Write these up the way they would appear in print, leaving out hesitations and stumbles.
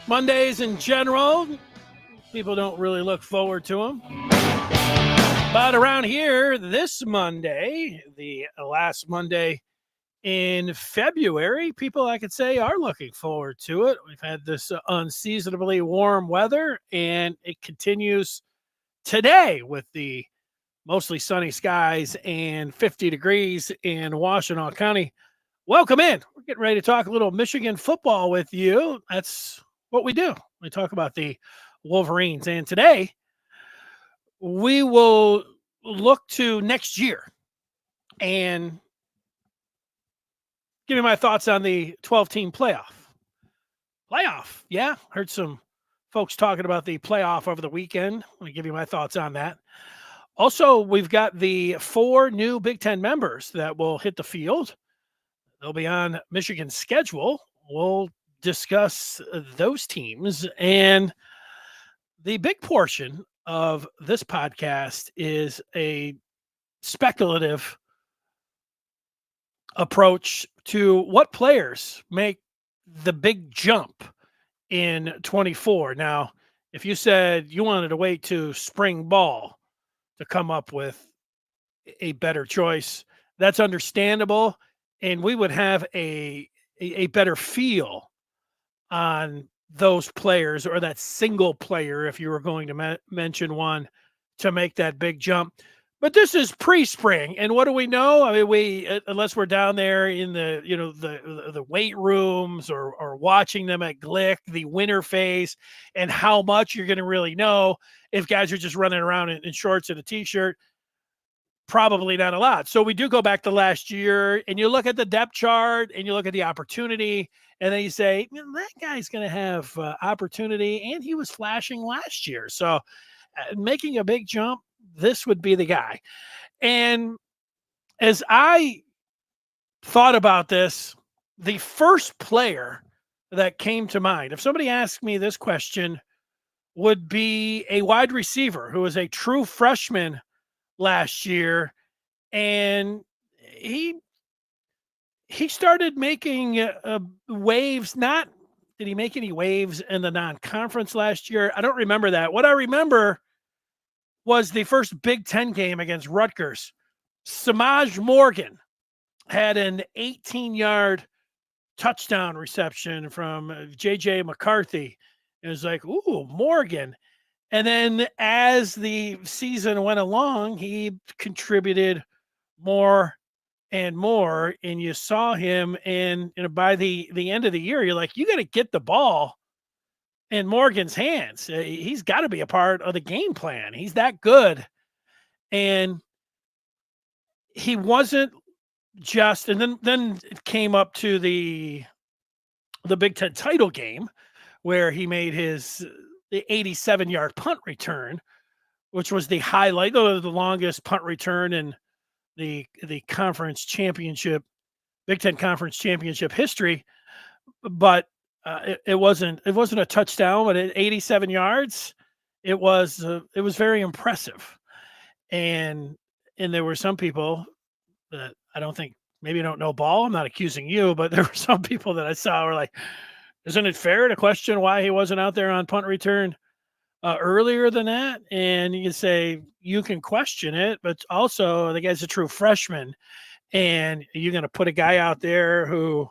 Mondays in general, people don't really look forward to them. But around here, this Monday, the last Monday in February, people, I could say, are looking forward to it. We've had this unseasonably warm weather, and it continues today with the mostly sunny skies and 50 degrees in Washtenaw County. Welcome in. We're getting ready to talk a little Michigan football with you. That's what we do. We talk about the Wolverines. And today, we will look to next year and give you my thoughts on the 12-team playoff. Yeah. Heard some folks talking about the playoff over the weekend. Let me give you my thoughts on that. Also, we've got the 4 new Big Ten members that will hit the field. They'll be on Michigan's schedule. We'll discuss those teams. And the big portion of this podcast is a speculative approach to what players make the big jump in 24. Now, if you said you wanted to wait to spring ball to come up with a better choice, that's understandable. And we would have a better feel on those players, or that single player, if you were going to mention one, to make that big jump. But this is pre-spring, and what do we know? I mean, we, unless we're down there in the the weight rooms or watching them at Glick, the winter phase, and how much you're going to really know if guys are just running around in shorts and a t-shirt. Probably not a lot. So we do go back to last year, and you look at the depth chart, and you look at the opportunity, and then you say, that guy's going to have opportunity, and he was flashing last year. So making a big jump, this would be the guy. And as I thought about this, the first player that came to mind, if somebody asked me this question, would be a wide receiver who was a true freshman last year, and he started making waves. Not did he make any waves in the non-conference last year? I don't remember that. What I remember was the first Big Ten game against Rutgers. Samaj Morgan had an 18-yard touchdown reception from J.J. McCarthy. It was like, ooh, Morgan. And then as the season went along, he contributed more and more. And you saw him, and by the end of the year, you're like, you got to get the ball in Morgan's hands. He's got to be a part of the game plan. He's that good. And he wasn't just, and then it came up to the Big Ten title game where he made the 87-yard punt return, which was the highlight, the longest punt return in the conference championship, Big Ten conference championship history. But it wasn't a touchdown, but at 87 yards, it was very impressive. And there were some people that I don't think, maybe don't know ball. I'm not accusing you, but there were some people that I saw were like, isn't it fair to question why he wasn't out there on punt return earlier than that? And you can say you can question it, but also the guy's a true freshman, and you're going to put a guy out there who,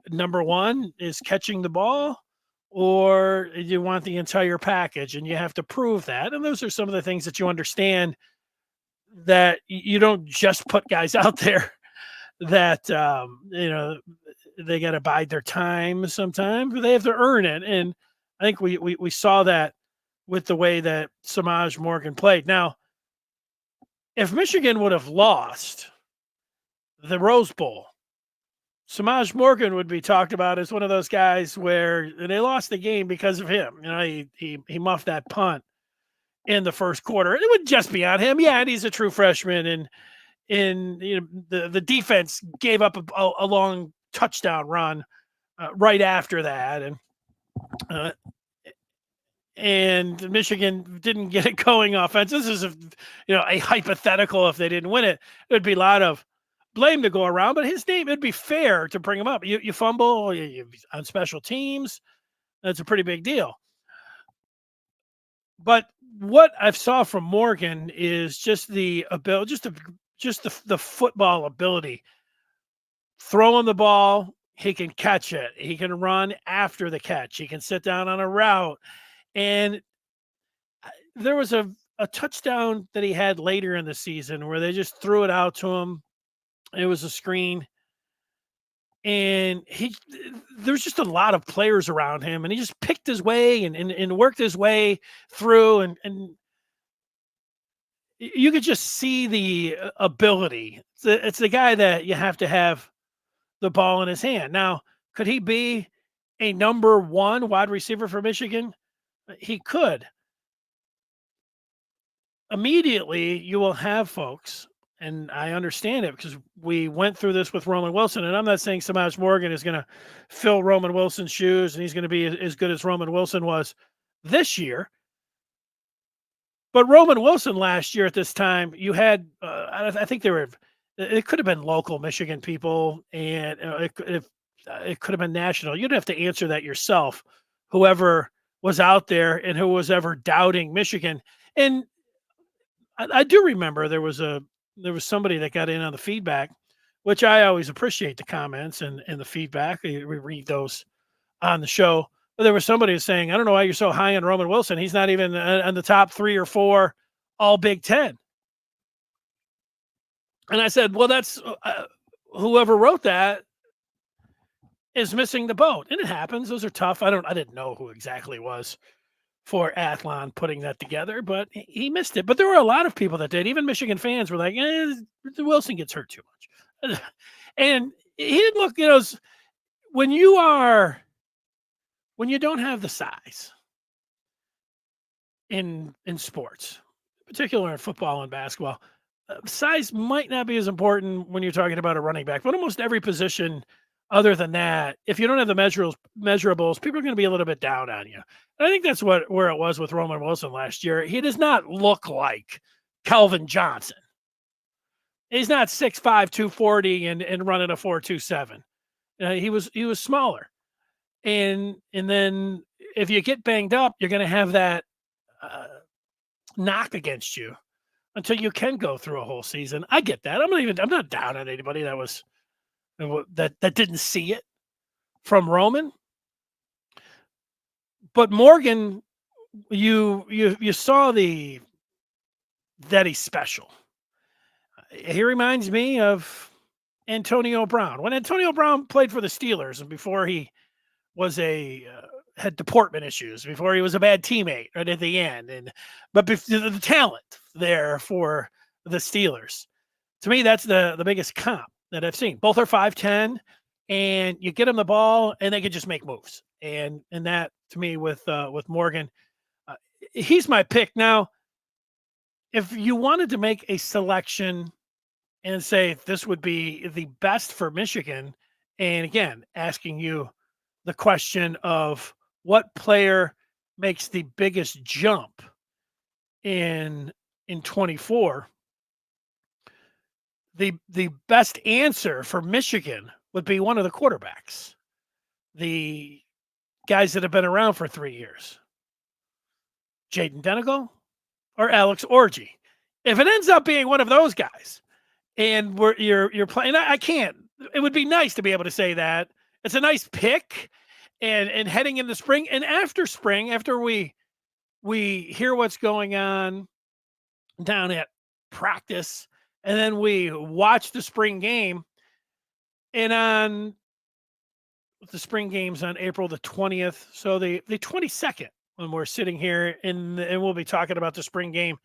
number one, is catching the ball, or you want the entire package, and you have to prove that. And those are some of the things that you understand, that you don't just put guys out there that, they got to bide their time sometimes, but they have to earn it. And I think we saw that with the way that Samaj Morgan played. Now, if Michigan would have lost the Rose Bowl, Samaj Morgan would be talked about as one of those guys where they lost the game because of him. He muffed that punt in the first quarter. It would just be on him. Yeah, and he's a true freshman, and the defense gave up a long touchdown run right after that, and Michigan didn't get it going offense. This is a hypothetical. If they didn't win it, it would be a lot of blame to go around. But his name, it'd be fair to bring him up. You fumble on special teams. That's a pretty big deal. But what I've saw from Morgan is just the ability, just the football ability. Throw him the ball, he can catch it. He can run after the catch. He can sit down on a route. And there was a touchdown that he had later in the season where they just threw it out to him. It was a screen, and there's just a lot of players around him, and he just picked his way and worked his way through, and you could just see the ability. It's the guy that you have to have the ball in his hand. Now, could he be a number one wide receiver for Michigan? He could. Immediately, you will have folks, and I understand it because we went through this with Roman Wilson, and I'm not saying Samaj Morgan is going to fill Roman Wilson's shoes and he's going to be as good as Roman Wilson was this year. But Roman Wilson last year at this time, you had, I think it could have been local Michigan people, and it could have been national. You'd have to answer that yourself, whoever was out there and who was ever doubting Michigan. And I do remember there was somebody that got in on the feedback, which I always appreciate the comments and the feedback. We read those on the show. But there was somebody saying, I don't know why you're so high on Roman Wilson. He's not even on the top 3 or 4 all Big Ten. And I said, well, that's whoever wrote that is missing the boat. And it happens. Those are tough. I didn't know who exactly it was for Athlon putting that together, but he missed it. But there were a lot of people that did. Even Michigan fans were like, Wilson gets hurt too much. And he didn't look, when you don't have the size in sports, particularly in football and basketball, size might not be as important when you're talking about a running back, but almost every position other than that, if you don't have the measurables, people are going to be a little bit down on you. And I think that's where it was with Roman Wilson last year. He does not look like Calvin Johnson. He's not 6'5", 240 and running a 4.27. He was smaller. And then if you get banged up, you're going to have that knock against you until you can go through a whole season. I get that. I'm not down on anybody that didn't see it from Roman. But Morgan, you saw that he's special. He reminds me of Antonio Brown. When Antonio Brown played for the Steelers and before he was had deportment issues, before he was a bad teammate right at the end, but the talent there for the Steelers, to me, that's the biggest comp that I've seen. Both are 5'10", and you get them the ball and they can just make moves. And that, to me, with Morgan, he's my pick. Now, if you wanted to make a selection and say this would be the best for Michigan, and again, asking you the question of what player makes the biggest jump in 24, the best answer for Michigan would be one of the quarterbacks, the guys that have been around for 3 years, Jaden Denigal or Alex Orji. If it ends up being one of those guys, and you're playing, I can't. It would be nice to be able to say that. It's a nice pick, and heading into spring and after spring, after we hear what's going on down at practice, and then we watch the spring game, and on the spring games on April the 20th, so the 22nd, when we're sitting here and we'll be talking about the spring game,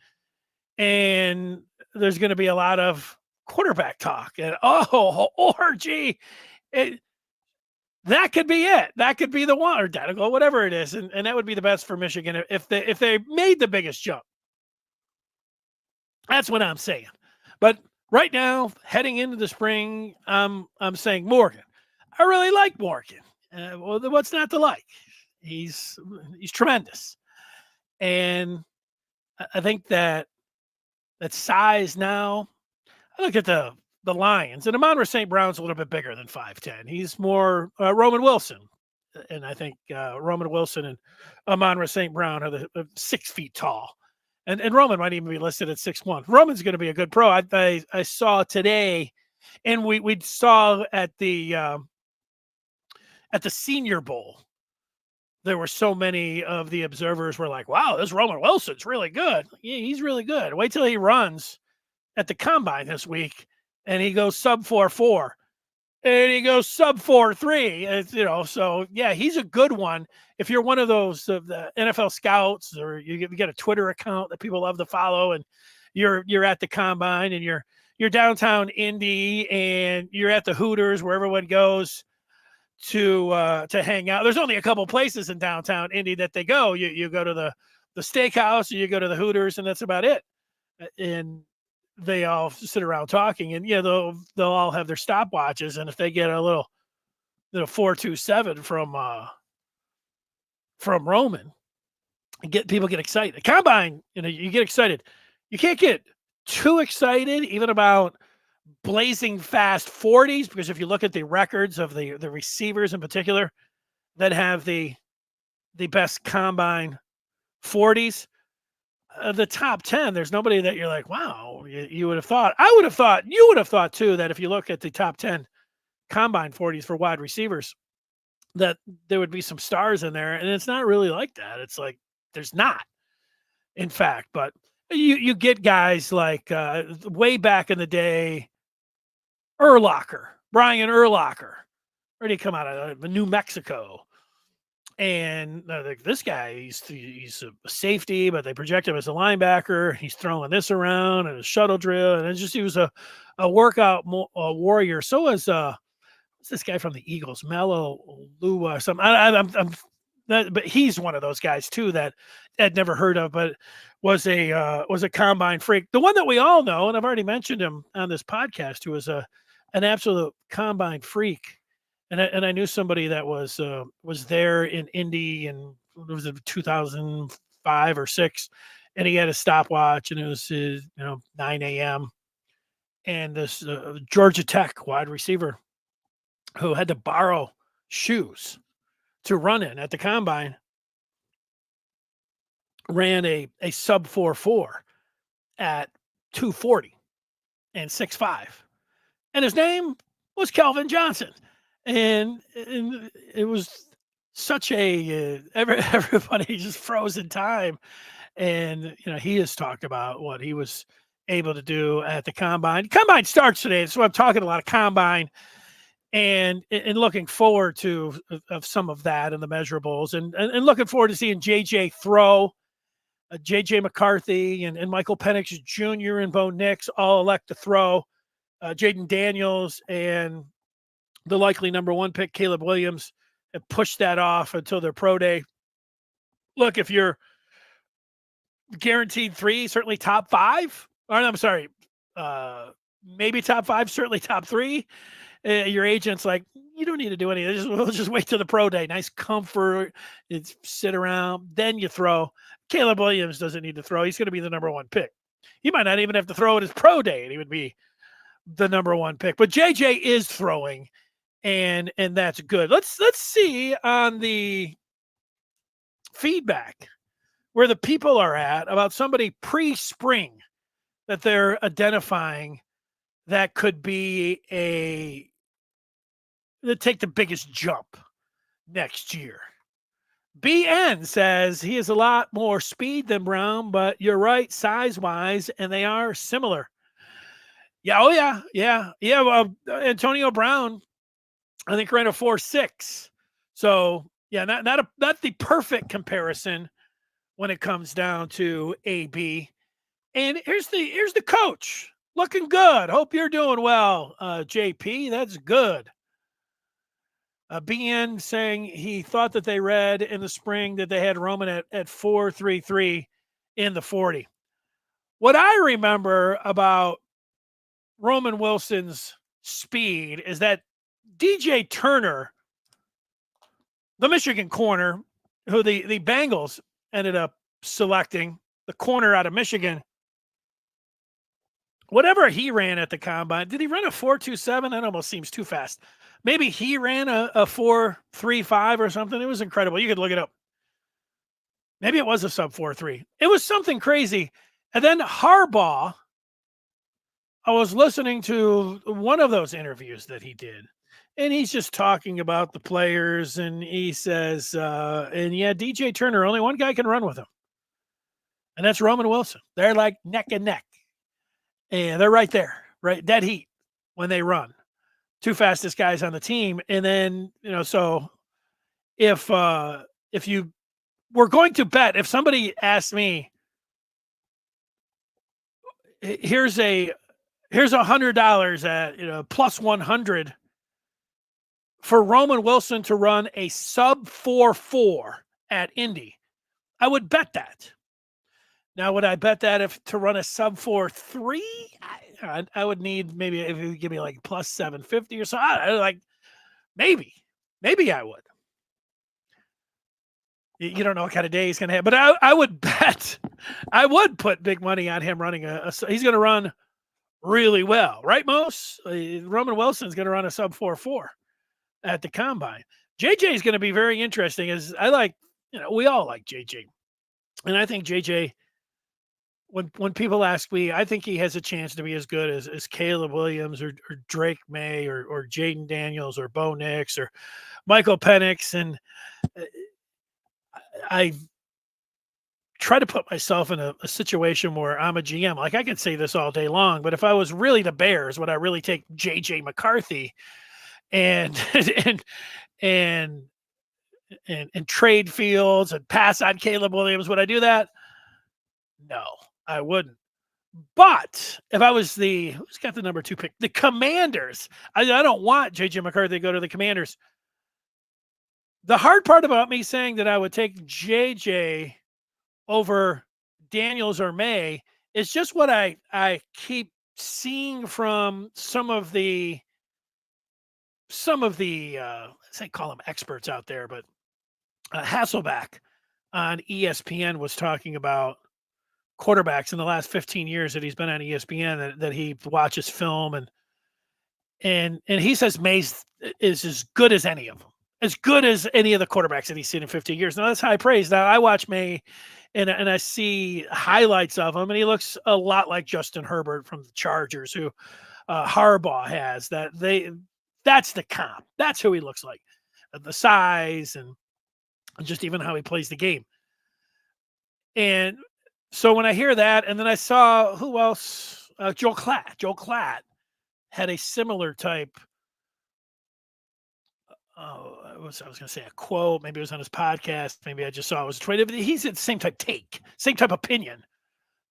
and there's going to be a lot of quarterback talk, and Orgy, that could be it. That could be the one, or Denigal, whatever it is, and that would be the best for Michigan if they made the biggest jump. That's what I'm saying. But right now, heading into the spring, I'm saying Morgan. I really like Morgan. Well, what's not to like? He's tremendous, and I think that size now. I look at the Lions, and Amon-Ra St. Brown's a little bit bigger than 5'10". He's more Roman Wilson and I think Roman Wilson and Amon-Ra St. Brown are the 6 feet tall. And Roman might even be listed at 6'1". Roman's going to be a good pro. I saw today, and we saw at the Senior Bowl, there were so many of the observers were like, "Wow, this Roman Wilson's really good." Yeah, he's really good. Wait till he runs at the combine this week, and he goes sub 4.4, and he goes sub 4.3. So yeah, he's a good one. If you're one of those of the NFL scouts, or you get a Twitter account that people love to follow, and you're at the combine, and you're downtown Indy, and you're at the Hooters where everyone goes to hang out. There's only a couple places in downtown Indy that they go. You go to the steakhouse, or you go to the Hooters, and that's about it. And they all sit around talking, and they'll all have their stopwatches, and if they get a little 4.27 from Roman, people get excited. The combine, you get excited. You can't get too excited even about blazing fast 40s, because if you look at the records of the receivers in particular that have the best combine 40s, the top 10, there's nobody that you're like, wow, you would have thought. I would have thought, you would have thought too, that if you look at the top 10 combine 40s for wide receivers, that there would be some stars in there. And it's not really like that. It's like, there's not, in fact. But you get guys like way back in the day, Brian Urlacher. Where did he come out of? New Mexico. And this guy, he's a safety, but they project him as a linebacker. He's throwing this around and a shuttle drill, and he was a workout warrior. So was what's this guy from the Eagles, Mello Lua, something. But he's one of those guys too that I'd never heard of, but was a combine freak. The one that we all know, and I've already mentioned him on this podcast, who was an absolute combine freak. And I knew somebody that was there in Indy, and it was 2005 or 6, and he had a stopwatch, and it was 9 a.m. And this Georgia Tech wide receiver who had to borrow shoes to run in at the combine ran a sub 4.4 at 240 and 6'5", and his name was Kelvin Johnson. And it was such a everybody just froze in time. And he has talked about what he was able to do at the combine. Combine starts today, so I'm talking a lot of combine and looking forward to of some of that and the measurables, and looking forward to seeing JJ throw. JJ McCarthy and Michael Penix Jr. and Bo Nix all elect to throw. Jaden Daniels and the likely number 1 pick, Caleb Williams, have pushed that off until their pro day. Look, if you're guaranteed 3, certainly top 5, or I'm sorry, maybe top 5, certainly top 3, your agent's like, you don't need to do anything. We'll just wait till the pro day. Nice comfort. It's sit around. Then you throw. Caleb Williams doesn't need to throw. He's going to be the number 1 pick. He might not even have to throw at his pro day, and he would be the number 1 pick. But JJ is throwing. And that's good. Let's see on the feedback where the people are at about somebody pre-spring that they're identifying that could be that take the biggest jump next year. BN says he has a lot more speed than Brown, but you're right, size-wise, and they are similar. Yeah, oh yeah. Well, Antonio Brown, I think ran a 4.6. So yeah, not the perfect comparison when it comes down to AB. And here's the coach looking good. Hope you're doing well, JP. That's good. BN saying he thought that they read in the spring that they had Roman at 4.33 in the 40. What I remember about Roman Wilson's speed is that DJ Turner, the Michigan corner, who the Bengals ended up selecting, the corner out of Michigan, whatever he ran at the combine, did he run a 4.27? That almost seems too fast. Maybe he ran a 4.35 or something. It was incredible. You could look it up. Maybe it was a sub 4.3. It was something crazy. And then Harbaugh, I was listening to one of those interviews that he did, and he's just talking about the players, and he says, and yeah, DJ Turner, only one guy can run with him, and that's Roman Wilson. They're like neck and neck, and they're right there, right, dead heat when they run. Two fastest guys on the team, and then so if you were going to bet, if somebody asked me, here's $100 at plus 100 for Roman Wilson to run a sub 4.4 at Indy, I would bet that. Now, would I bet that if to run a sub 4.3? I would need, maybe if you give me like plus 750 or so, like maybe I would. You don't know what kind of day he's going to have, but I would bet, I would put big money on him running he's going to run really well, right, Mos? Roman Wilson's going to run a sub 4.4 at the combine. JJ is going to be very interesting. As I like, we all like JJ, and I think JJ, when people ask me, I think he has a chance to be as good as Caleb Williams or Drake May or Jaden Daniels or Bo Nix or Michael Penix. And I try to put myself in a situation where I'm a GM. Like, I can say this all day long, but if I was really the Bears, would I really take JJ McCarthy and and trade Fields and pass on Caleb Williams? Would I do that? No, I wouldn't. But if I was who's got the number 2 pick? The Commanders. I don't want JJ McCarthy to go to the Commanders. The hard part about me saying that I would take JJ over Daniels or May is just what I keep seeing from some of the say, call them experts out there, but Hasselbeck on ESPN was talking about quarterbacks in the last 15 years that he's been on ESPN, that he watches film, and he says Mays is as good as any of them, as good as any of the quarterbacks that he's seen in 15 years. Now, that's high praise. Now, I watch May and I see highlights of him, and he looks a lot like Justin Herbert from the Chargers, who Harbaugh has. That's the comp. That's who he looks like. The size and just even how he plays the game. And so when I hear that, and then I saw who else, Joel Klatt. Joel Klatt had a similar type. I was going to say a quote. Maybe it was on his podcast. Maybe I just saw it was a tweet. He's had the same type take, same type opinion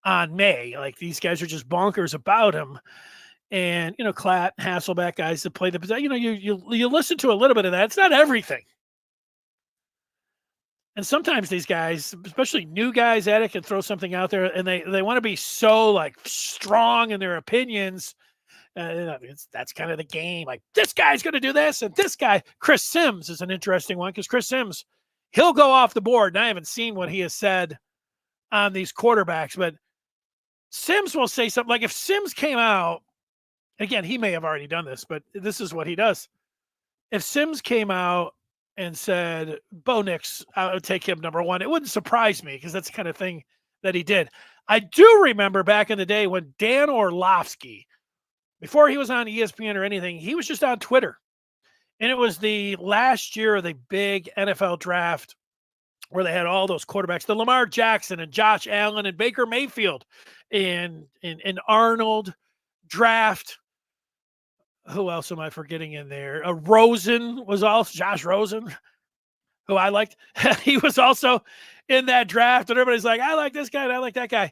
on May. Like, these guys are just bonkers about him. And Klatt, Hasselbeck, guys that play the position. You listen to a little bit of that. It's not everything. And sometimes these guys, especially new guys at it, can throw something out there, and they want to be so like strong in their opinions. That's kind of the game. Like, this guy's going to do this, and this guy, Chris Sims, is an interesting one, because Chris Sims, he'll go off the board. And I haven't seen what he has said on these quarterbacks, but Sims will say something like, if Sims came out, again, he may have already done this, but this is what he does. If Sims came out and said, Bo Nix, I would take him number 1, it wouldn't surprise me, because that's the kind of thing that he did. I do remember back in the day when Dan Orlovsky, before he was on ESPN or anything, he was just on Twitter. And it was the last year of the big NFL draft where they had all those quarterbacks, the Lamar Jackson and Josh Allen and Baker Mayfield and Arnold draft. Who else am I forgetting in there? Rosen was also, Josh Rosen, who I liked. He was also in that draft, and everybody's like, I like this guy and I like that guy.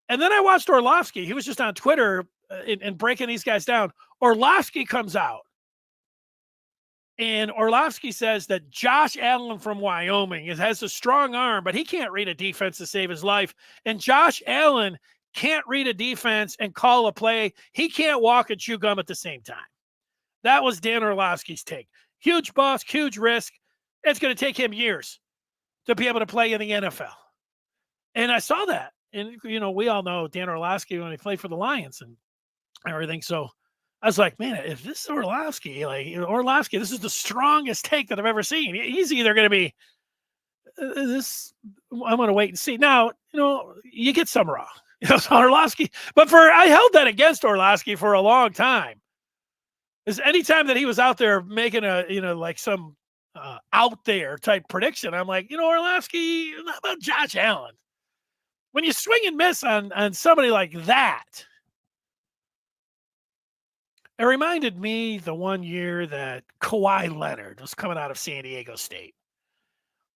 And then I watched Orlovsky. He was just on Twitter and breaking these guys down. Orlovsky comes out, and Orlovsky says that Josh Allen from Wyoming has a strong arm, but he can't read a defense to save his life. And Josh Allen can't read a defense and call a play. He can't walk and chew gum at the same time. That was Dan Orlovsky's take. Huge bust, huge risk. It's going to take him years to be able to play in the NFL. And I saw that. And, we all know Dan Orlovsky when he played for the Lions and everything. So I was like, man, if this is Orlovsky, Orlovsky, this is the strongest take that I've ever seen. He's either going to be this. I'm going to wait and see. Now, you get some raw, Orlovsky, but I held that against Orlovsky for a long time. Is anytime that he was out there making like some out there type prediction, I'm like, Orlovsky, how about Josh Allen? When you swing and miss on somebody like that, it reminded me the one year that Kawhi Leonard was coming out of San Diego State.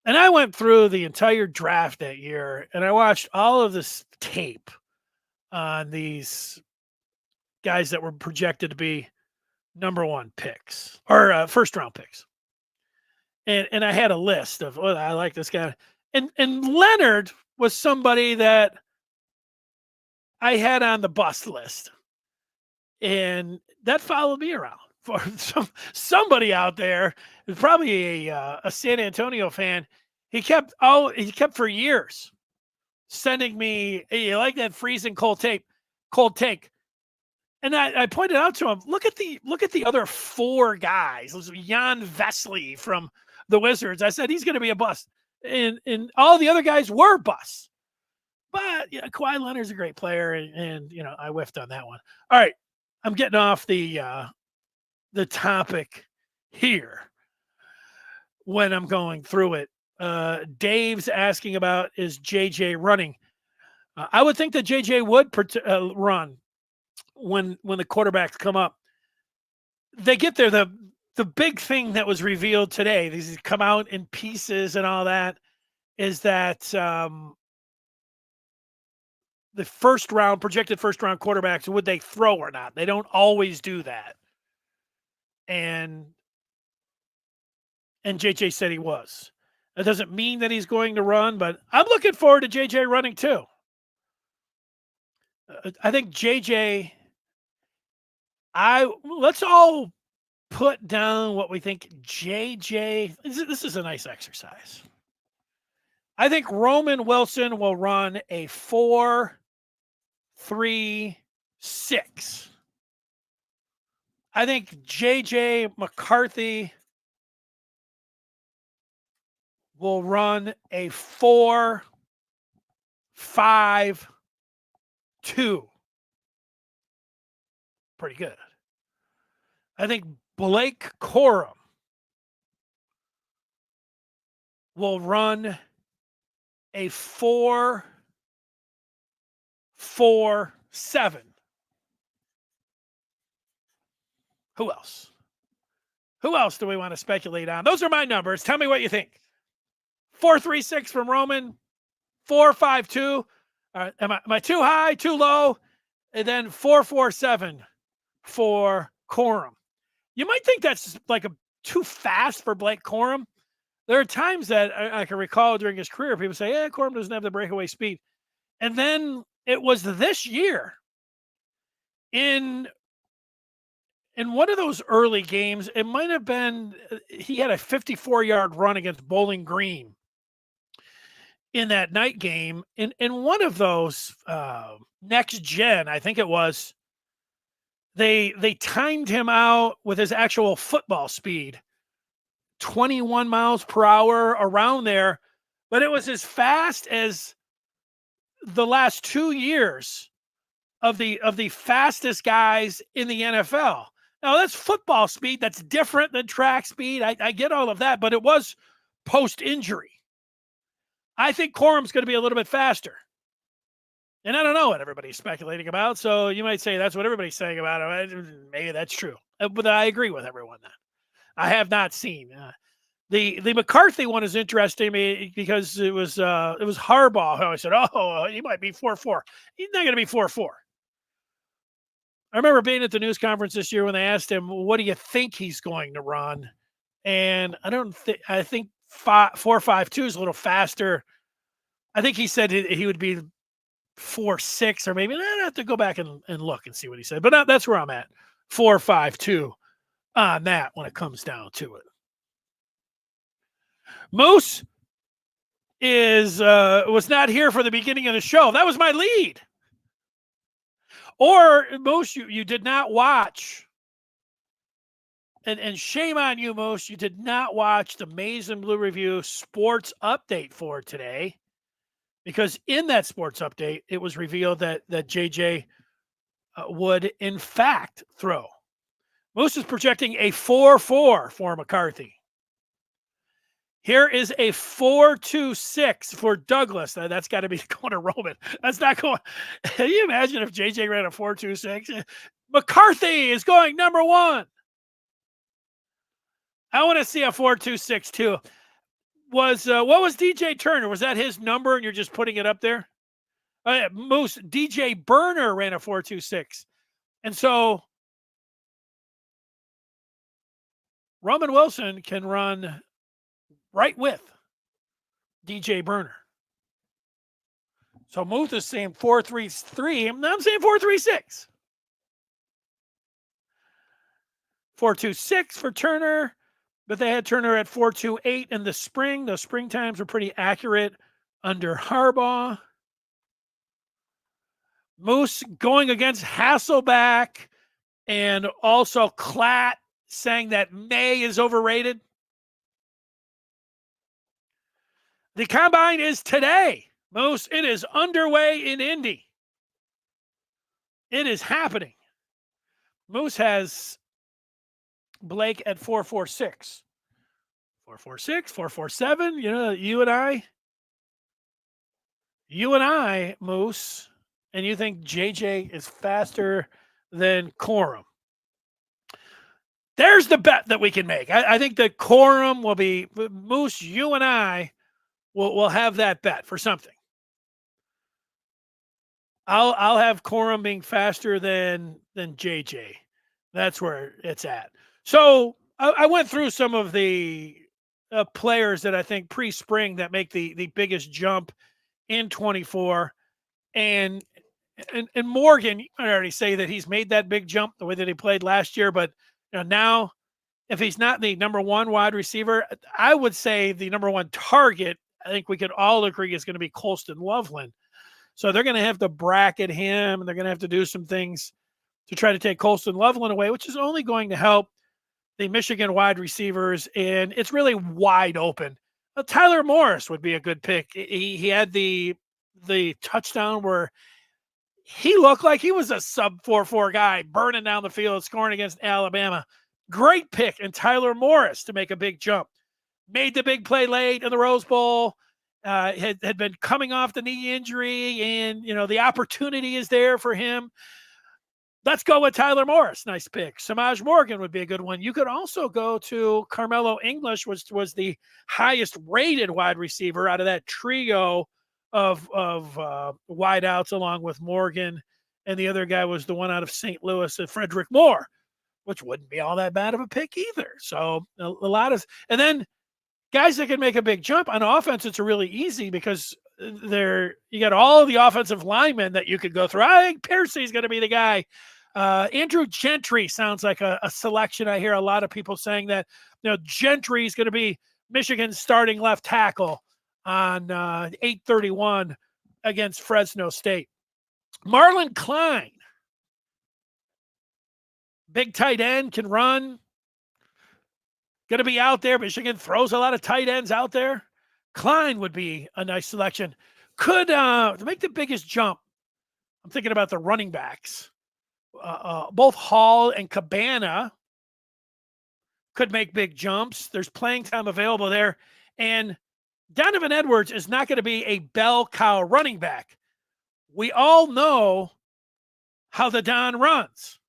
And I went through the entire draft that year, and I watched all of this tape on these guys that were projected to be number one picks or first round picks. And I had a list of, I like this guy. And Leonard was somebody that I had on the bust list. And that followed me around for somebody out there, probably a San Antonio fan. He kept for years sending me, hey, you like that freezing cold take. And I pointed out to him, look at the other four guys. It was Jan Vesely from the Wizards. I said, he's going to be a bust. And all the other guys were busts. But Kawhi Leonard's a great player. And I whiffed on that one. All right. I'm getting off the topic here when I'm going through it. Dave's asking about, is JJ running? I would think that JJ would run when the quarterbacks come up. They get there. The big thing that was revealed today, these come out in pieces and all that, is that the projected first round quarterbacks, would they throw or not? They don't always do that. And JJ said he was. That doesn't mean that he's going to run, but I'm looking forward to JJ running too. I think JJ, let's all put down what we think JJ, this is a nice exercise. I think Roman Wilson will run a 4-3-6. I think JJ McCarthy will run a 4-5-2. Pretty good. I think Blake Corum will run a 4-4-7. Who else? Who else do we want to speculate on? Those are my numbers. Tell me what you think. 4-3-6 from Roman, 4-5-2. Am I too high, too low? And then 4-4-7 for Corum. You might think that's like too fast for Blake Corum. There are times that I can recall during his career, people say, Corum doesn't have the breakaway speed. And then it was this year in one of those early games, it might have been, he had a 54-yard run against Bowling Green in that night game. In one of those next gen, I think it was, they timed him out with his actual football speed, 21 miles per hour, around there. But it was as fast as the last 2 years of the fastest guys in the NFL. Now, that's football speed. That's different than track speed. I get all of that, but it was post-injury. I think Corum's going to be a little bit faster. And I don't know what everybody's speculating about, so you might say that's what everybody's saying about it. Maybe that's true. But I agree with everyone then. I have not seen. The McCarthy one is interesting to me because it was Harbaugh who I said, he might be 4-4. He's not going to be 4-4. I remember being at the news conference this year when they asked him, what do you think he's going to run? And I think 4-5-2 is a little faster. I think he said he would be 4-6, or maybe I'd have to go back and look and see what he said. But that's where I'm at. 4-5-2 on that when it comes down to it. Moose was not here for the beginning of the show. That was my lead. Or Moose, you did not watch and shame on you, Moose. You did not watch the Maize and Blue Review sports update for today, because in that sports update, it was revealed that JJ would in fact throw. Moose is projecting a 4-4 for McCarthy. Here is a 4.26 for Douglas. Now, that's got to be going to Roman. That's not going. Can you imagine if JJ ran a 4.26? McCarthy is going number one. I want to see a 4.26 too. What was DJ Turner? Was that his number and you're just putting it up there? Moose, DJ Burner ran a 4.26. And so Roman Wilson can run right with DJ Burner. So Muth is saying 4.33. I'm saying 4.36. 4.26 for Turner, but they had Turner at 4.28 in the spring. Those spring times were pretty accurate under Harbaugh. Moose going against Hasselback and also Klatt saying that May is overrated. The combine is today, Moose. It is underway in Indy. It is happening. Moose has Blake at 4.46. 4.46, 4.47. You know, you and I, Moose, and you think JJ is faster than Corum. There's the bet that we can make. I think that Corum will be, Moose, you and I will have that bet for something. I'll have Corum being faster than JJ. That's where it's at. So I went through some of the players that I think pre-spring that make the biggest jump in 24. And Morgan, you might already say that he's made that big jump the way that he played last year. But now, if he's not the number one wide receiver, I would say the number one target, I think we could all agree, is going to be Colston Loveland. So they're going to have to bracket him, and they're going to have to do some things to try to take Colston Loveland away, which is only going to help the Michigan wide receivers, and it's really wide open. Tyler Morris would be a good pick. He had the touchdown where he looked like he was a sub 4.4 guy burning down the field, scoring against Alabama. Great pick, and Tyler Morris to make a big jump. Made the big play late in the Rose Bowl. Had been coming off the knee injury, and the opportunity is there for him. Let's go with Tyler Morris. Nice pick. Samaj Morgan would be a good one. You could also go to Carmelo English, which was the highest rated wide receiver out of that trio of wideouts, along with Morgan, and the other guy was the one out of St. Louis, Frederick Moore, which wouldn't be all that bad of a pick either. So a lot of, and then guys that can make a big jump on offense, it's really easy because you got all the offensive linemen that you could go through. I think Piercy's going to be the guy. Andrew Gentry sounds like a selection. I hear a lot of people saying that Gentry is going to be Michigan's starting left tackle on 8/31 against Fresno State. Marlon Klein, big tight end, can run. Going to be out there. Michigan throws a lot of tight ends out there. Klein would be a nice selection. Could to make the biggest jump, I'm thinking about the running backs. Both Hall and Cabana could make big jumps. There's playing time available there. And Donovan Edwards is not going to be a bell cow running back. We all know how the Don runs.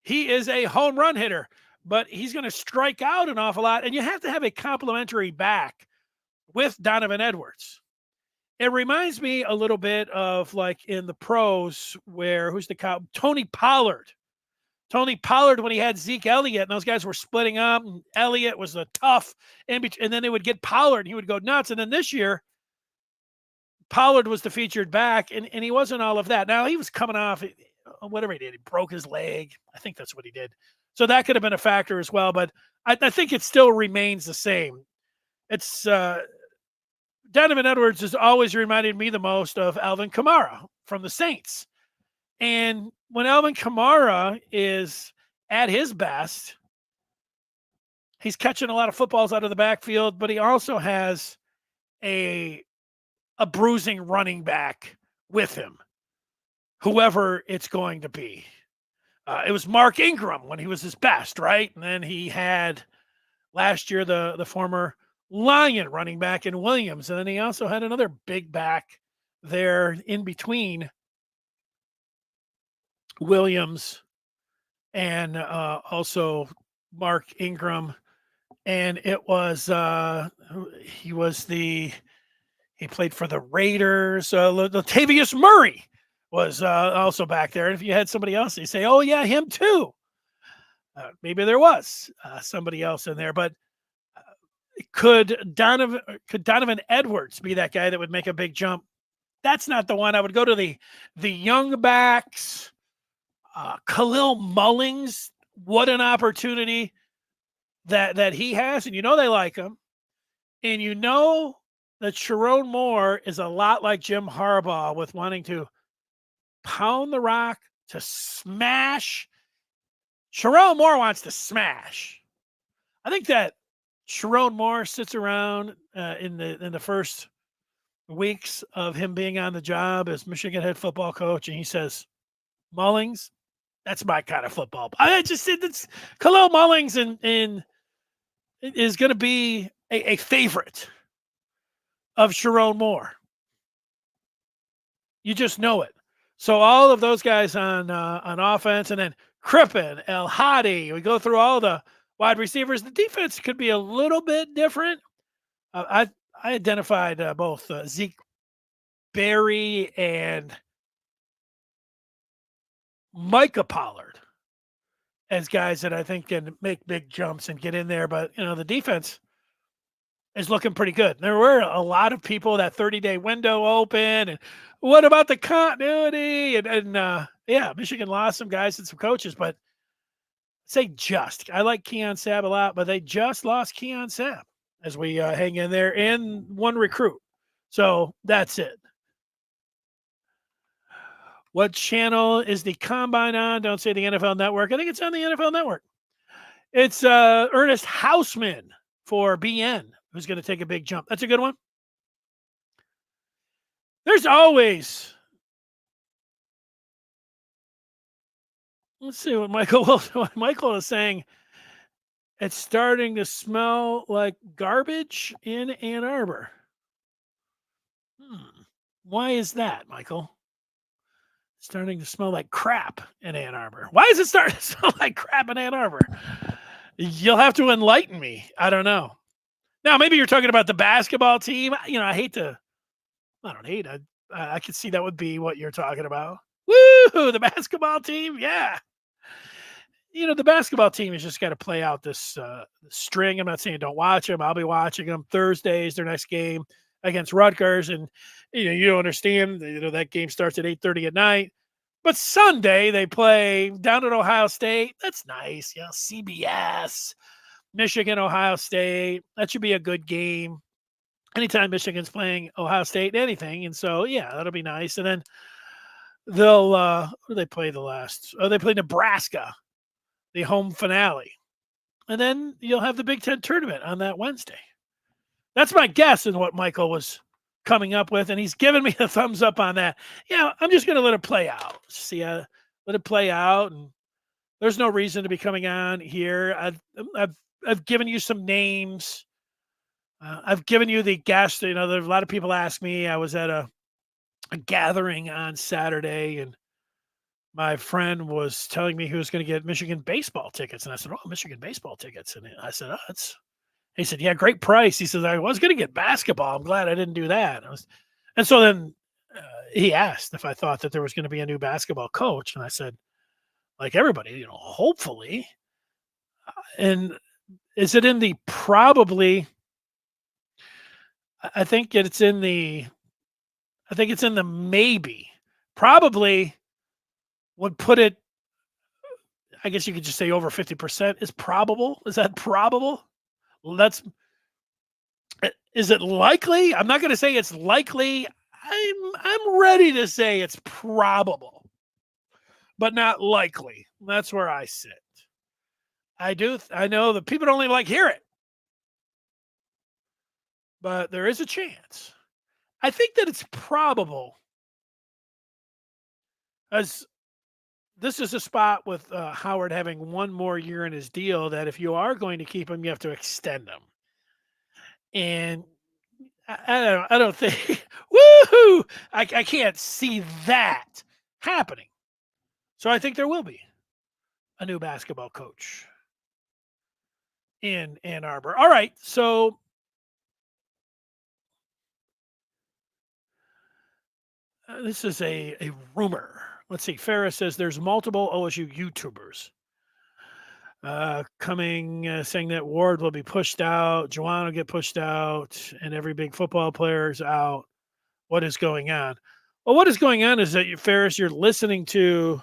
He is a home run hitter, but he's going to strike out an awful lot. And you have to have a complimentary back with Donovan Edwards. It reminds me a little bit of like in the pros where Tony Pollard. Tony Pollard, when he had Zeke Elliott and those guys were splitting up, and Elliott was a tough, and then they would get Pollard and he would go nuts. And then this year, Pollard was the featured back, and he wasn't all of that. Now, he was coming off whatever he did. He broke his leg. I think that's what he did. So that could have been a factor as well, but I think it still remains the same. It's Donovan Edwards has always reminded me the most of Alvin Kamara from the Saints. And when Alvin Kamara is at his best, He's catching a lot of footballs out of the backfield, but he also has a bruising running back with him, whoever it's going to be. It was Mark Ingram when he was his best, right? And then he had last year the former Lion running back in Williams, and then he also had another big back there in between Williams and also Mark Ingram. And it was he played for the Raiders. Latavius Murray was also back there. And if you had somebody else, you say, "Oh yeah, him too." Maybe there was somebody else in there, but could Donovan Edwards be that guy that would make a big jump? That's not the one. I would go to the young backs. Khalil Mullings, what an opportunity that he has, and they like him, and that Sharon Moore is a lot like Jim Harbaugh with wanting to pound the rock to smash. Sharon Moore wants to smash. I think that Sharon Moore sits around in the first weeks of him being on the job as Michigan head football coach, and he says, "Mullings, that's my kind of football." I just said that's Khalil Mullings and is going to be a favorite of Sharon Moore. You just know it. So all of those guys on offense, and then Crippen, El Hadi. We go through all the wide receivers. The defense could be a little bit different. I identified both Zeke Berry and Micah Pollard as guys that I think can make big jumps and get in there. But, the defense is looking pretty good. There were a lot of people that 30-day window open. And what about the continuity? And Michigan lost some guys and some coaches, but I like Keon Sabb a lot, but they just lost Keon Sabb as we hang in there and one recruit. So that's it. What channel is the combine on? Don't say the NFL Network. I think it's on the NFL Network. It's Ernest Hausman for BN, who's going to take a big jump. That's a good one. There's always, let's see what Michael is saying. It's starting to smell like garbage in Ann Arbor. Why is that, Michael? Starting to smell like crap in Ann Arbor. Why is it starting to smell like crap in Ann Arbor? You'll have to enlighten me. I don't know. Now, maybe you're talking about the basketball team. I don't hate it. I could see that would be what you're talking about. Woo! The basketball team. Yeah. The basketball team has just got to play out this string. I'm not saying don't watch them. I'll be watching them. Thursday's their next game against Rutgers. And, you don't understand, that game starts at 8:30 at night. But Sunday they play down at Ohio State. That's nice. CBS, Michigan, Ohio State. That should be a good game. Anytime Michigan's playing Ohio State, anything. And so, that'll be nice. And then they'll, who do they play the last? Oh, they play Nebraska, the home finale. And then you'll have the Big Ten tournament on that Wednesday. That's my guess in what Michael was coming up with. And he's given me a thumbs up on that. I'm just going to let it play out. Let it play out. And there's no reason to be coming on here. I've given you some names. I've given you the guest. There's a lot of people ask me. I was at a gathering on Saturday, and my friend was telling me he was going to get Michigan baseball tickets. And I said, "Oh, Michigan baseball tickets." And I said, he said, "Yeah, great price." He says, "I was going to get basketball. I'm glad I didn't do that." And so then he asked if I thought that there was going to be a new basketball coach. And I said, like everybody, hopefully. And is it in the probably? I think it's in the maybe. Probably would put it, I guess you could just say over 50% is probable. Is that probable? Is it likely? I'm not going to say it's likely. I'm ready to say it's probable, but not likely. That's where I sit. I do. I know that people don't even like hear it, but there is a chance. I think that it's probable, as this is a spot with Howard having one more year in his deal, that if you are going to keep him, you have to extend him. And I don't think, woohoo! I can't see that happening. So I think there will be a new basketball coach in Ann Arbor. All right, so this is a rumor. Let's see. Ferris says there's multiple OSU YouTubers coming, saying that Ward will be pushed out, Juwan will get pushed out, and every big football player is out. What is going on? Well, what is going on is that Ferris, you're listening to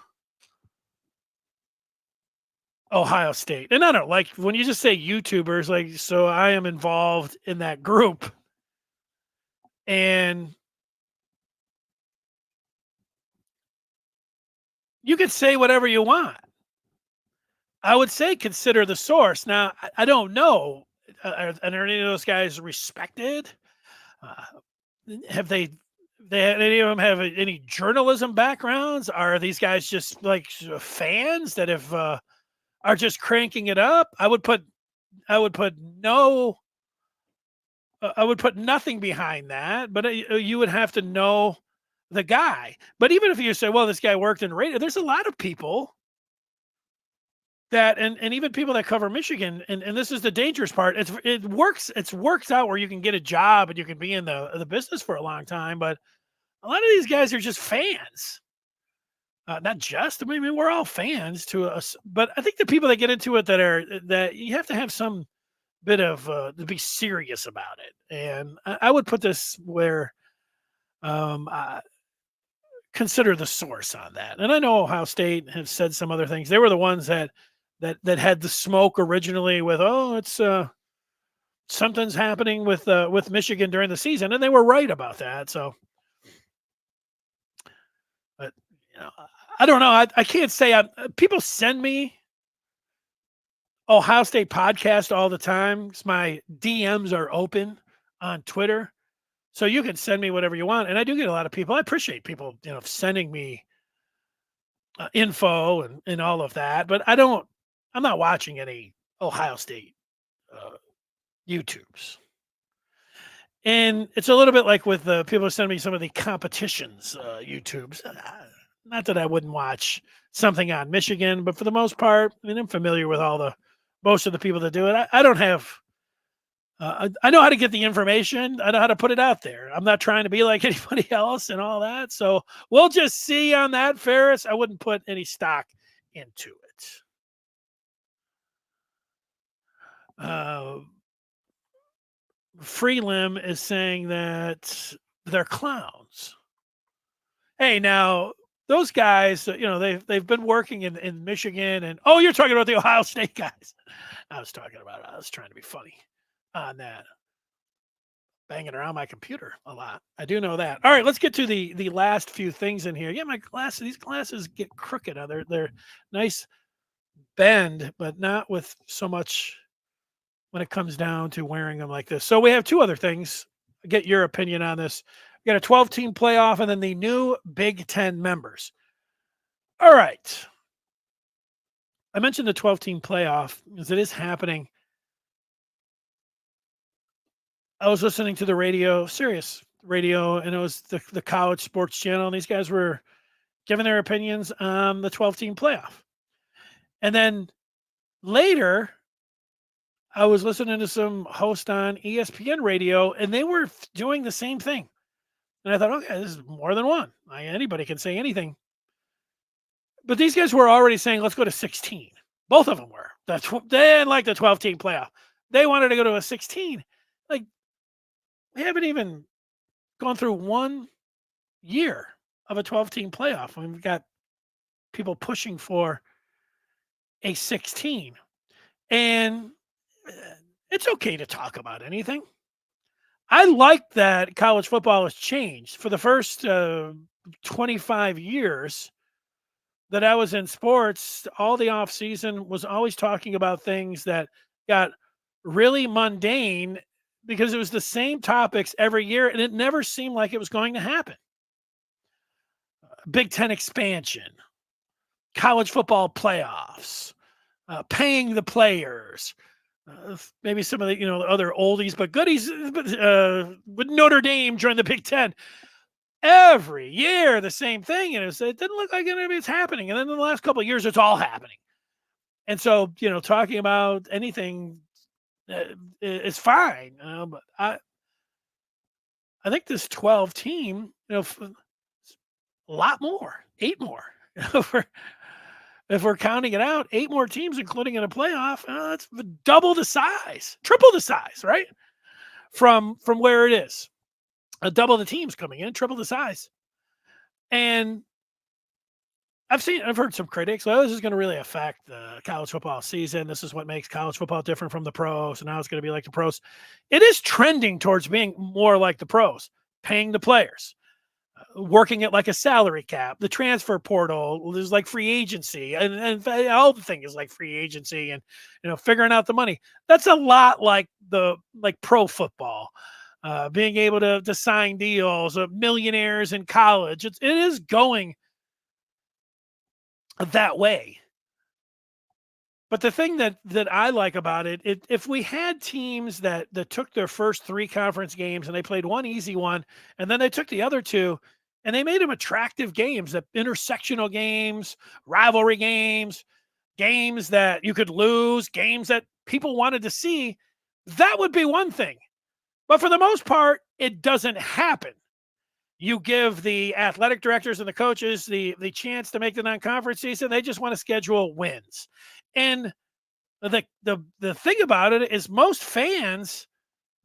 Ohio State, and I don't like when you just say YouTubers. Like, so I am involved in that group, and you could say whatever you want. I would say consider the source. Now, I don't know. Are any of those guys respected? Uh, have any of them have any journalism backgrounds? Are these guys just like fans that have are just cranking it up? I would put no I would put nothing behind that, but you would have to know the guy. But even if you say, well, this guy worked in radio, there's a lot of people that, and even people that cover Michigan, and this is the dangerous part. It's works out where you can get a job and you can be in the business for a long time, but a lot of these guys are just fans. Not just, I mean, we're all fans to us, but I think the people that get into it that you have to have some bit of to be serious about it. And I would put this where I consider the source on that. And I know Ohio State has said some other things. They were the ones that had the smoke originally with, oh, it's something's happening with Michigan during the season, and they were right about that. So, but you know, I don't know. I can't say. People send me Ohio State podcast all the time. My DMs are open on Twitter, so you can send me whatever you want, and I do get a lot of people. I appreciate people, sending me info and all of that, but I'm not watching any Ohio State uh, YouTubes. And it's a little bit like with the people who send me some of the competitions YouTubes. Not that I wouldn't watch something on Michigan, but for the most part, I mean, I'm familiar with most of the people that do it. I don't have. I know how to get the information. I know how to put it out there. I'm not trying to be like anybody else and all that. So we'll just see on that, Ferris. I wouldn't put any stock into it. Freelim is saying that they're clowns. Hey, now those guys, they've been working in Michigan, and oh, you're talking about the Ohio State guys. I was trying to be funny on that. Banging around my computer a lot. I do know that. All right, let's get to the last few things in here. Yeah, these glasses get crooked. They're nice bend, but not with so much when it comes down to wearing them like this. So we have two other things. Get your opinion on this. We got a 12-team playoff and then the new Big Ten members. All right. I mentioned the 12-team playoff because it is happening. I was listening to the radio, Sirius radio, and it was the college sports channel, and these guys were giving their opinions on the 12-team playoff. And then later, I was listening to some host on ESPN radio, and they were doing the same thing. And I thought, okay, this is more than one. Anybody can say anything. But these guys were already saying, let's go to 16. Both of them were. They didn't like the 12-team playoff. They wanted to go to a 16. Like, we haven't even gone through 1 year of a 12-team playoff. We've got people pushing for a 16. And it's okay to talk about anything. I like that college football has changed. For the first 25 years, that I was in sports, all the off season was always talking about things that got really mundane because it was the same topics every year and it never seemed like it was going to happen. Big Ten expansion, college football playoffs, paying the players, maybe some of the other oldies but goodies, with Notre Dame joined the Big Ten. Every year, the same thing, and it didn't look like any of it's happening. And then in the last couple of years, it's all happening. And so, talking about anything is fine. But I think this 12 team, a lot more, 8 more. If we're counting it out, 8 more teams, including in a playoff, that's double the size, triple the size, right? From where it is, double the teams coming in, triple the size. And I've heard some critics, well, this is going to really affect the college football season. This is what makes college football different from the pros. And now it's going to be like the pros. It is trending towards being more like the pros, paying the players, working it like a salary cap. The transfer portal is like free agency, and all the thing is like free agency, and figuring out the money. That's a lot like pro football, being able to sign deals of millionaires in college. It is going that way. But the thing that I like about it, if we had teams that took their first 3 conference games and they played one easy one, and then they took the other 2, and they made them attractive games, that intersectional games, rivalry games, games that you could lose, games that people wanted to see, that would be one thing. But for the most part, it doesn't happen. You give the athletic directors and the coaches the chance to make the non-conference season. They just want to schedule wins. And the thing about it is most fans,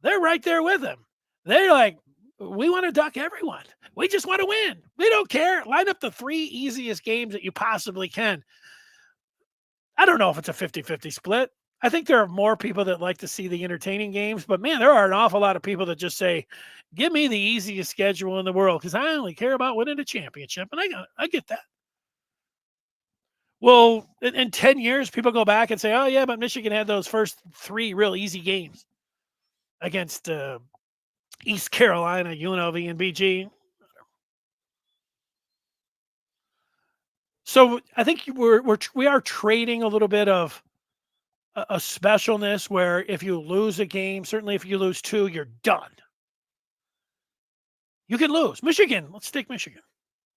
they're right there with them. They're like, we want to duck everyone. We just want to win. We don't care. Line up the 3 easiest games that you possibly can. I don't know if it's a 50-50 split. I think there are more people that like to see the entertaining games, but man, there are an awful lot of people that just say, give me the easiest schedule in the world because I only care about winning a championship. And I get that. Well, in 10 years, people go back and say, oh, yeah, but Michigan had those first 3 real easy games against East Carolina, UNLV, and BG. So I think we are trading a little bit of a specialness where if you lose a game, certainly if you lose 2, you're done. You can lose. Michigan, let's take Michigan.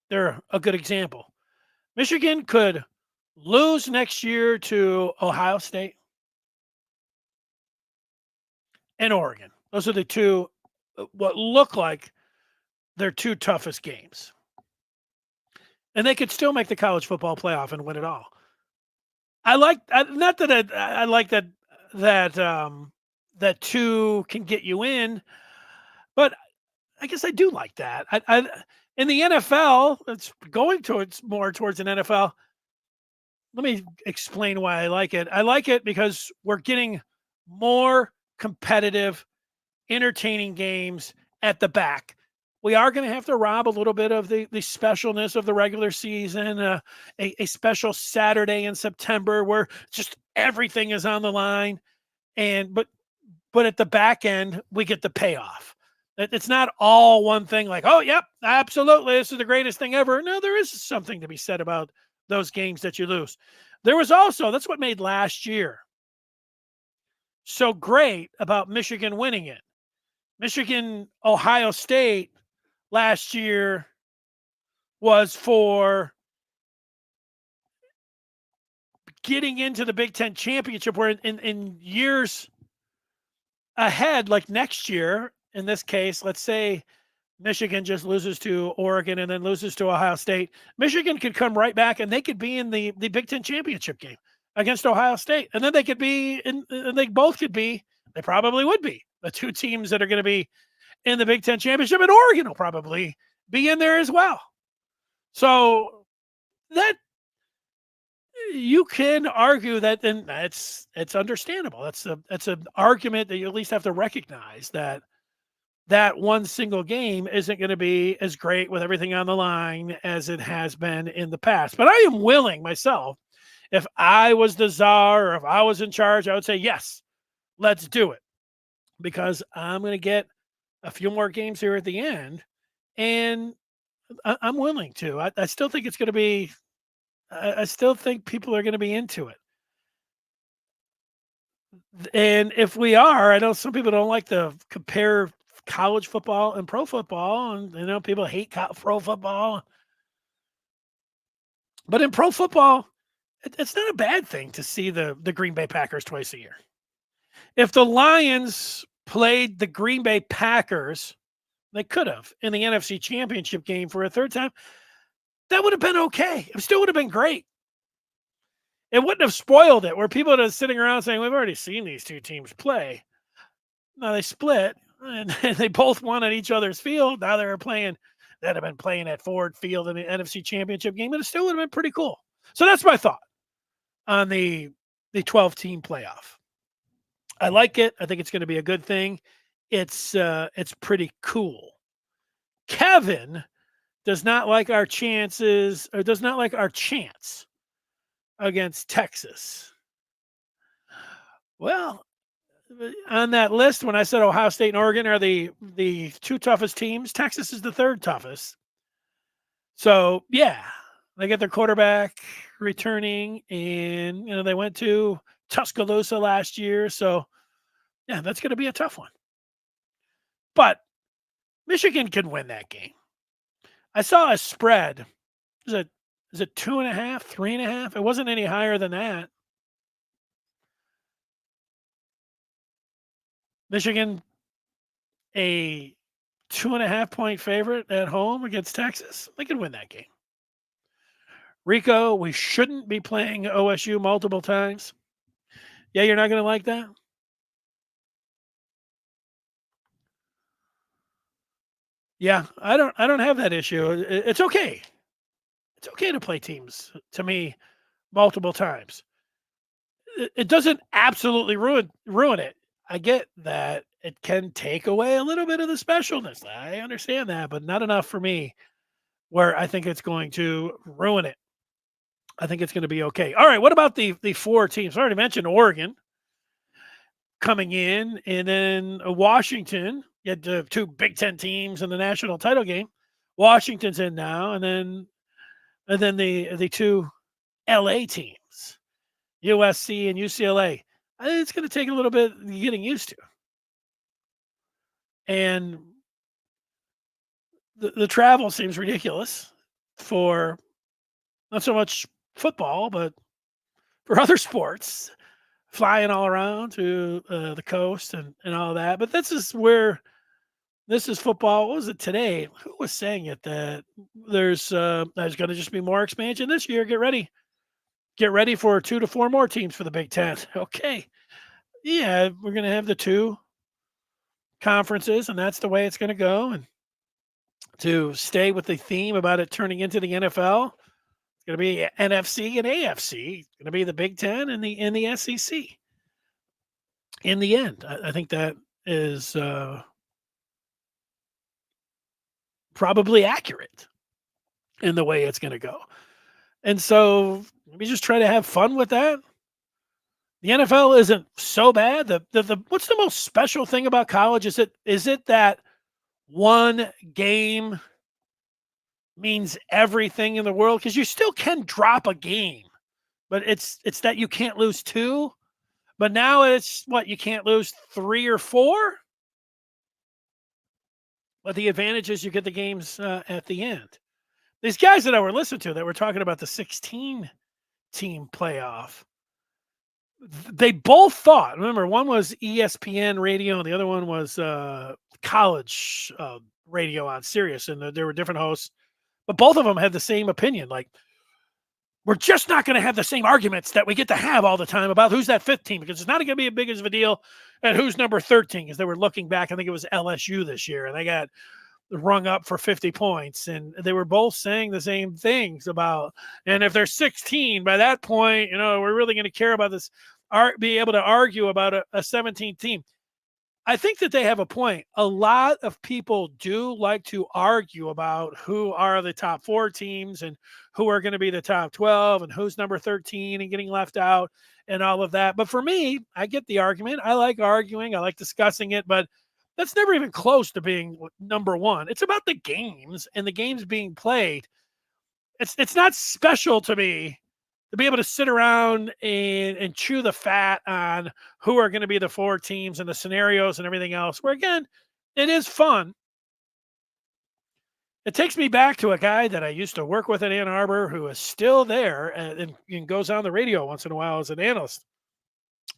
They're a good example. Michigan could lose next year to Ohio State and Oregon. Those are the 2, what look like their 2 toughest games. And they could still make the college football playoff and win it all. I like not that I like that 2 can get you in, but I guess I do like that. I in the NFL, it's going more towards an NFL. Let me explain why I like it. I like it because we're getting more competitive, entertaining games at the back. We are going to have to rob a little bit of the specialness of the regular season, a special Saturday in September where just everything is on the line. But at the back end, we get the payoff. It's not all one thing like, oh, yep, absolutely, this is the greatest thing ever. No, there is something to be said about those games that you lose. There was also, that's what made last year so great about Michigan winning it. Michigan, Ohio State last year was for getting into the Big Ten championship, where in years ahead, like next year, in this case, let's say Michigan just loses to Oregon and then loses to Ohio State. Michigan could come right back and they could be in the Big Ten championship game against Ohio State. And then they could be and they both could be, they probably would be the 2 teams that are going to be in the Big Ten championship, and Oregon will probably be in there as well. So that you can argue that, and it's understandable. That's an argument that you at least have to recognize that that one single game isn't going to be as great with everything on the line as it has been in the past. But I am willing myself, if I was the czar or if I was in charge, I would say, yes, let's do it, because I'm going to get a few more games here at the end. And I'm willing to. I still think it's going to be, I still think people are going to be into it. And if we are, I know some people don't like to compare college football and pro football, and people hate pro football. But in pro football, it's not a bad thing to see the Green Bay Packers twice a year. If the Lions played the Green Bay Packers, they could have in the NFC Championship game for a third time, that would have been okay. It still would have been great. It wouldn't have spoiled it, where people are sitting around saying, we've already seen these two teams play. No, they split, and they both won at each other's field. Now they'd have been playing at Ford Field in the NFC Championship game, but it still would have been pretty cool. So that's my thought on the 12-team playoff. I like it. I think it's going to be a good thing. It's pretty cool. Kevin does not like our chances, or does not like our chance against Texas. Well, on that list, when I said Ohio State and Oregon are the two toughest teams, Texas is the third toughest. So, yeah, they get their quarterback returning, and they went to Tuscaloosa last year. So, yeah, that's going to be a tough one. But Michigan can win that game. I saw a spread. Is it 2.5, 3.5? It wasn't any higher than that. Michigan, a 2.5 point favorite at home against Texas. They can win that game. Rico, we shouldn't be playing OSU multiple times. Yeah, you're not going to like that? Yeah, I don't have that issue. It's okay. It's okay to play teams, to me, multiple times. It doesn't absolutely ruin it. I get that it can take away a little bit of the specialness. I understand that, but not enough for me where I think it's going to ruin it. I think it's going to be okay. All right, what about the four teams? I already mentioned Oregon coming in, and then Washington. You had the two Big Ten teams in the national title game. Washington's in now, and then the two LA teams, USC and UCLA. I think it's going to take a little bit getting used to. And the travel seems ridiculous for not so much football, but for other sports, flying all around to the coast and all that. But this is football. What was it today? Who was saying it? That there's going to just be more expansion this year. Get ready for 2 to 4 more teams for the Big Ten. Okay. Yeah, we're going to have the two conferences, and that's the way it's going to go. And to stay with the theme about it turning into the NFL, it's going to be NFC and AFC. It's going to be the Big Ten and the SEC. In the end, I think that is probably accurate in the way it's going to go. And so we just try to have fun with that. The NFL isn't so bad. What's the most special thing about college? Is it that one game means everything in the world? Because you still can drop a game, but it's that you can't lose 2. But now it's what, you can't lose 3 or 4. But the advantage is you get the games at the end. These guys that I were listening to that were talking about the 16-team playoff, they both thought, remember, one was ESPN radio and the other one was college radio on Sirius, and there were different hosts, but both of them had the same opinion. Like, we're just not going to have the same arguments that we get to have all the time about who's that 5th team, because it's not going to be as big of a deal at who's number 13, because they were looking back. I think it was LSU this year, and they got rung up for 50 points, and they were both saying the same things about, and if they're 16 by that point, we're really going to care about this, be able to argue about a 17 team. I think that they have a point. A lot of people do like to argue about who are the top 4 teams and who are gonna be the top 12 and who's number 13 and getting left out and all of that. But for me, I get the argument. I like arguing. I like discussing it, but that's never even close to being number 1. It's about the games and the games being played. It's not special to me to be able to sit around and chew the fat on who are going to be the 4 teams and the scenarios and everything else. Where again, it is fun. It takes me back to a guy that I used to work with in Ann Arbor who is still there and goes on the radio once in a while as an analyst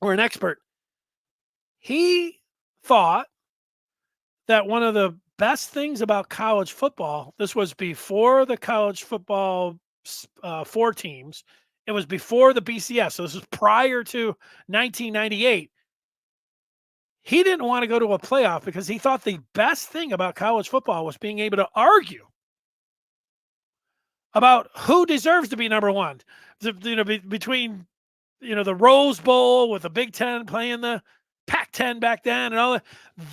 or an expert. He thought that one of the best things about college football, this was before the college football 4 teams. It was before the BCS. So this was prior to 1998. He didn't want to go to a playoff because he thought the best thing about college football was being able to argue about who deserves to be number 1. Between the Rose Bowl with the Big Ten playing the Pac-10 back then and all that.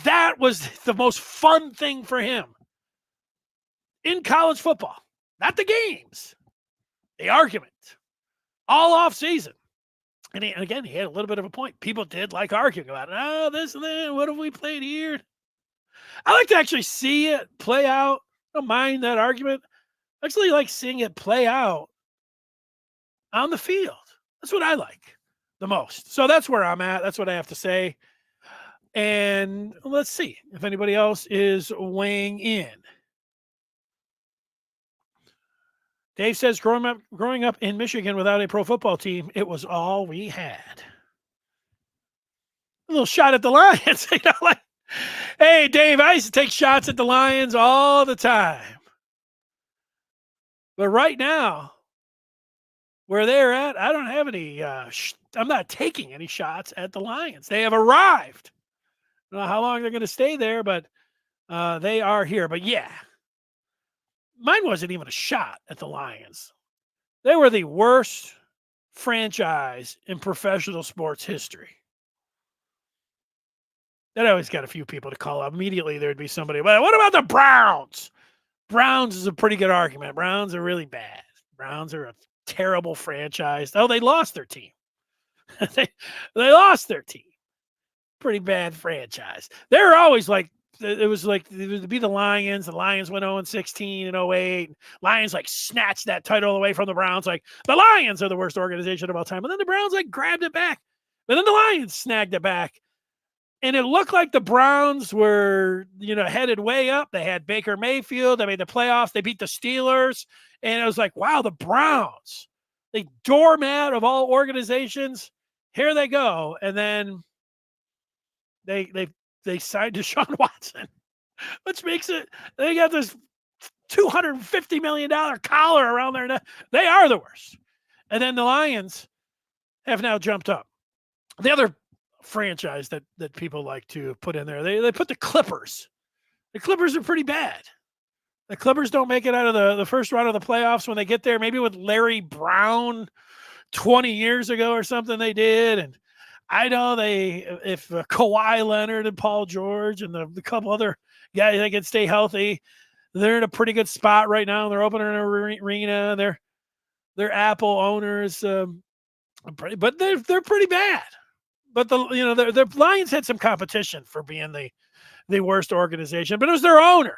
That was the most fun thing for him in college football. Not the games, the argument, all off season. And again, he had a little bit of a point. People did like arguing about it. Oh, this and that. What have we played here? I like to actually see it play out. I don't mind that argument. I actually like seeing it play out on the field. That's what I like the most. So that's where I'm at. That's what I have to say. And let's see if anybody else is weighing in. Dave says, growing up in Michigan without a pro football team, it was all we had. A little shot at the Lions. Hey, Dave, I used to take shots at the Lions all the time. But right now, where they're at, I don't have any, I'm not taking any shots at the Lions. They have arrived. I don't know how long they're going to stay there, but they are here. But yeah, mine wasn't even a shot at the Lions. They were the worst franchise in professional sports history. That always got a few people to call up. Immediately there'd be somebody, well, what about the Browns? Browns is a pretty good argument. Browns are really bad. Browns are a terrible franchise. Oh, they lost their team. they lost their team. Pretty bad franchise. They're always like, it would be the Lions. The Lions went 0-16 in 08. Lions snatched that title away from the Browns. The Lions are the worst organization of all time. And then the Browns grabbed it back. But then the Lions snagged it back. And it looked like the Browns were, headed way up. They had Baker Mayfield. They made the playoffs. They beat the Steelers. And it was wow, the Browns, the doormat of all organizations. Here they go. And then they signed Deshaun Watson, which makes it, they got this $250 million collar around their neck. They are the worst. And then the Lions have now jumped up. The other franchise that people like to put in there, they put the Clippers. The Clippers are pretty bad. The Clippers don't make it out of the first round of the playoffs when they get there. Maybe with Larry Brown 20 years ago or something they did. And I know if Kawhi Leonard and Paul George and the couple other guys that can stay healthy, they're in a pretty good spot right now. They're opening an arena. They're Apple owners, but they're pretty bad. But the Lions had some competition for being the worst organization, but it was their owner.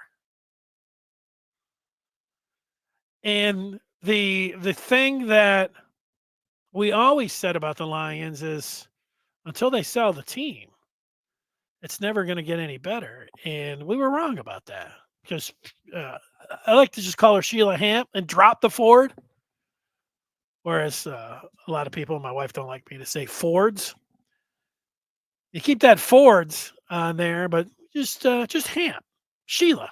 And the thing that we always said about the Lions is until they sell the team, it's never going to get any better. And we were wrong about that because I like to just call her Sheila Hamp and drop the Ford. Whereas a lot of people, my wife don't like me to say Fords. You keep that Fords on there, but just Hamp. Sheila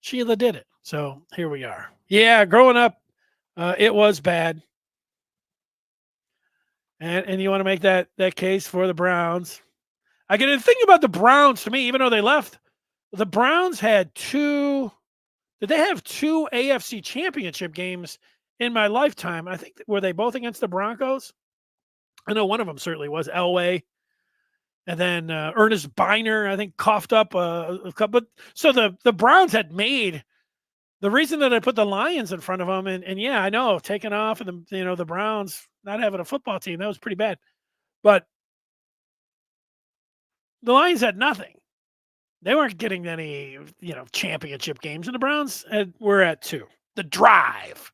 did it. So here we are. Yeah, growing up, it was bad. And you want to make that case for the Browns. I get the thing about the Browns to me, even though they left, the Browns had did they have 2 AFC championship games in my lifetime? I think, were they both against the Broncos? I know one of them certainly was Elway. And then Ernest Biner, I think, coughed up a couple. So the Browns had made the reason that I put the Lions in front of them, and yeah, I know taking off and the Browns not having a football team, that was pretty bad. But the Lions had nothing. They weren't getting any championship games, and the Browns were at 2. The drive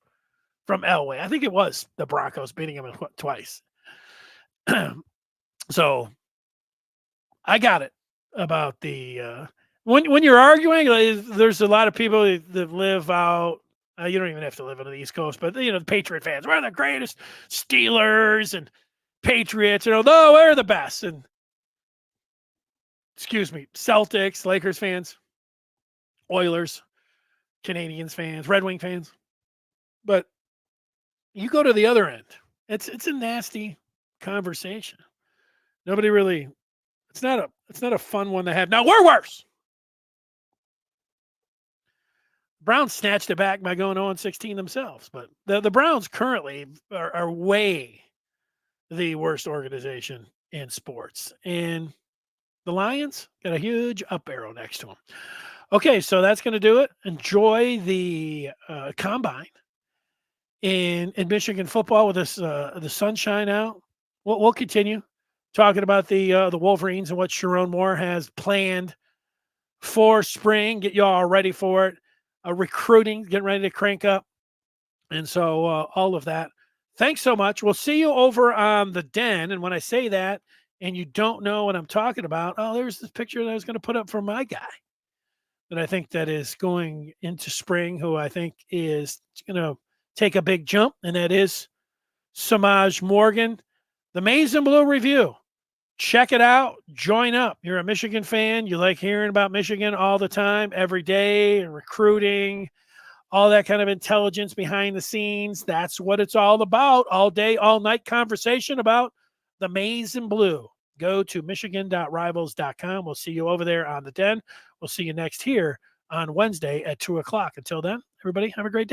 from Elway, I think it was the Broncos beating them twice. So I got it about the when you're arguing. There's a lot of people that live out. You don't even have to live on the East Coast, but the Patriot fans. We're the greatest. Steelers and Patriots. No, we're the best. And excuse me, Celtics, Lakers fans, Oilers, Canadians fans, Red Wing fans. But you go to the other end. It's a nasty conversation. Nobody really. It's not a fun one to have. Now we're worse. Browns snatched it back by going 0-16 themselves, but the Browns currently are way the worst organization in sports, and the Lions got a huge up arrow next to them. Okay, so that's going to do it. Enjoy the combine in Michigan football with this the sunshine out. We'll continue talking about the Wolverines and what Sharon Moore has planned for spring. Get you all ready for it. Recruiting, getting ready to crank up. And so all of that. Thanks so much. We'll see you over on the Den. And when I say that and you don't know what I'm talking about, there's this picture that I was going to put up for my guy that I think that is going into spring, who I think is going to take a big jump, and that is Samaj Morgan. The Maize and Blue Review. Check it out. Join up. You're a Michigan fan. You like hearing about Michigan all the time, every day, and recruiting, all that kind of intelligence behind the scenes. That's what it's all about. All day, all night conversation about the Maize and Blue. Go to michigan.rivals.com. We'll see you over there on the Den. We'll see you next here on Wednesday at 2 o'clock. Until then, everybody, have a great day.